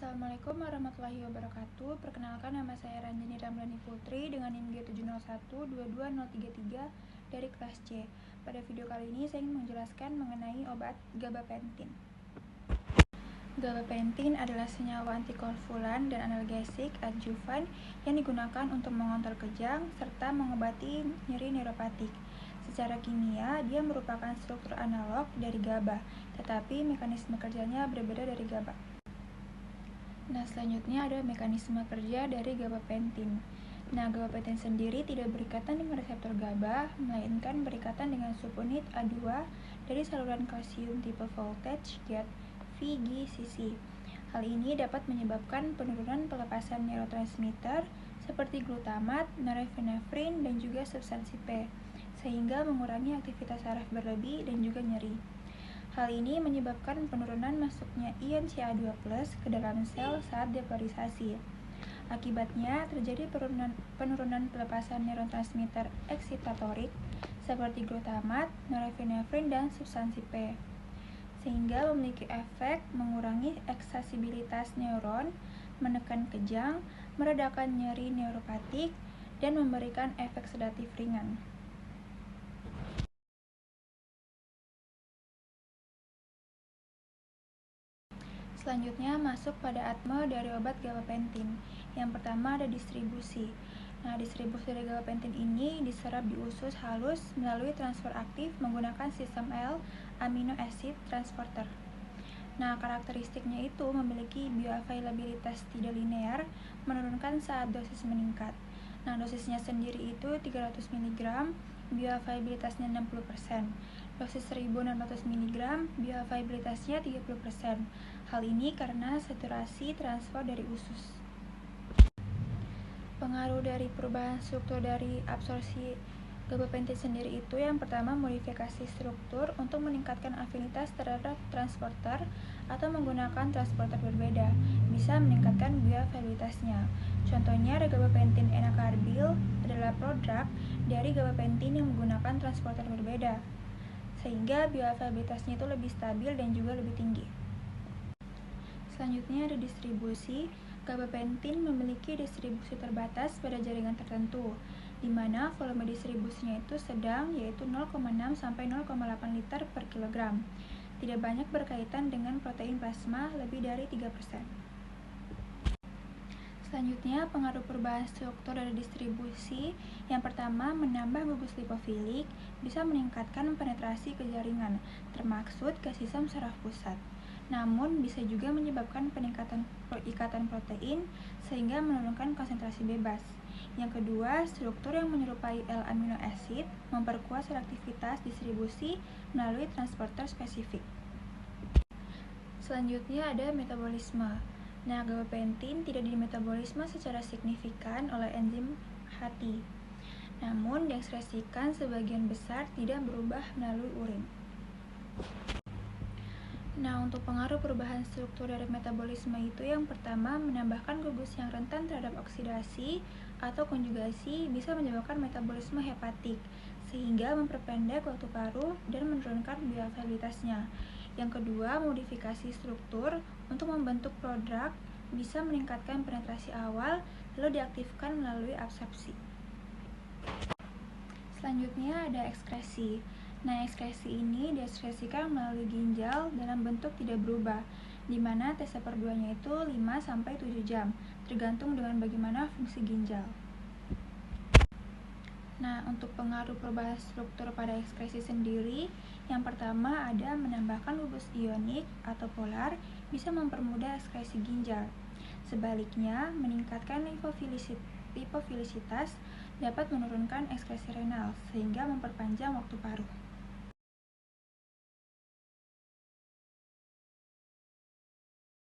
Assalamualaikum warahmatullahi wabarakatuh. Perkenalkan, nama saya Ranjani Ramdhani Putri dengan NIM G701-22033 dari kelas C. Pada video kali ini saya ingin menjelaskan mengenai obat gabapentin. Gabapentin adalah senyawa antikonvulsan dan analgesik adjuvan yang digunakan untuk mengontrol kejang serta mengobati nyeri neuropatik. Secara kimia, dia merupakan struktur analog dari GABA, tetapi mekanisme kerjanya berbeda dari GABA. Nah, selanjutnya ada mekanisme kerja dari gabapentin. Nah, gabapentin sendiri tidak berikatan dengan reseptor GABA, melainkan berikatan dengan subunit A2 dari saluran kalsium tipe voltage gate VGCC. Hal ini dapat menyebabkan penurunan pelepasan neurotransmitter seperti glutamat, norepinefrin, dan juga substansi P, sehingga mengurangi aktivitas saraf berlebih dan juga nyeri. Hal ini menyebabkan penurunan masuknya ion Ca2+ ke dalam sel saat depolarisasi. Akibatnya, terjadi penurunan pelepasan neurotransmitter eksitatorik seperti glutamat, norepinefrin, dan substansi P, sehingga memiliki efek mengurangi eksasibilitas neuron, menekan kejang, meredakan nyeri neuropatik, dan memberikan efek sedatif ringan. Selanjutnya masuk pada atme dari obat gabapentin. Yang pertama ada distribusi. Nah, distribusi dari gabapentin ini diserap di usus halus melalui transfer aktif menggunakan sistem L-amino acid transporter. Nah, karakteristiknya itu memiliki bioavailabilitas tidak linear, menurunkan saat dosis meningkat. Nah, dosisnya sendiri itu 300 mg, bioavailabilitasnya 60%. Dosis 1600 mg, bioavailabilitasnya 30%. Hal ini karena saturasi transfer dari usus. Pengaruh dari perubahan struktur dari absorpsi gabapentin sendiri itu yang pertama modifikasi struktur untuk meningkatkan afinitas terhadap transporter atau menggunakan transporter berbeda, bisa meningkatkan bioavailabilitasnya. Contohnya gabapentin enacarbil adalah prodrug dari gabapentin yang menggunakan transporter berbeda, sehingga bioavailabilitasnya itu lebih stabil dan juga lebih tinggi. Selanjutnya ada distribusi. Gabapentin memiliki distribusi terbatas pada jaringan tertentu, di mana volume distribusinya itu sedang, yaitu 0,6 sampai 0,8 liter per kilogram. Tidak banyak berkaitan dengan protein plasma lebih dari 3%. Selanjutnya, pengaruh perubahan struktur dari distribusi. Yang pertama, menambah gugus lipofilik, bisa meningkatkan penetrasi ke jaringan, termaksud ke sistem saraf pusat. Namun, bisa juga menyebabkan peningkatan ikatan protein, sehingga menurunkan konsentrasi bebas. Yang kedua, struktur yang menyerupai L-amino acid memperkuat selektivitas distribusi melalui transporter spesifik. Selanjutnya ada metabolisme. Nah, gabapentin tidak dimetabolisme secara signifikan oleh enzim hati, namun diekskresikan sebagian besar tidak berubah melalui urin. Nah, untuk pengaruh perubahan struktur dari metabolisme itu yang pertama menambahkan gugus yang rentan terhadap oksidasi atau konjugasi bisa menyebabkan metabolisme hepatik, sehingga memperpendek waktu paruh dan menurunkan bioavailabilitasnya. Yang kedua, modifikasi struktur untuk membentuk prodrug bisa meningkatkan penetrasi awal lalu diaktifkan melalui absorpsi. Selanjutnya ada ekskresi. Nah, ekskresi ini diekskresikan melalui ginjal dalam bentuk tidak berubah, di mana T/2-nya itu 5-7 jam, tergantung dengan bagaimana fungsi ginjal. Nah, untuk pengaruh perubahan struktur pada ekskresi sendiri, yang pertama ada menambahkan gugus ionik atau polar, bisa mempermudah ekskresi ginjal. Sebaliknya, meningkatkan lipofilisitas dapat menurunkan ekskresi renal, sehingga memperpanjang waktu paruh.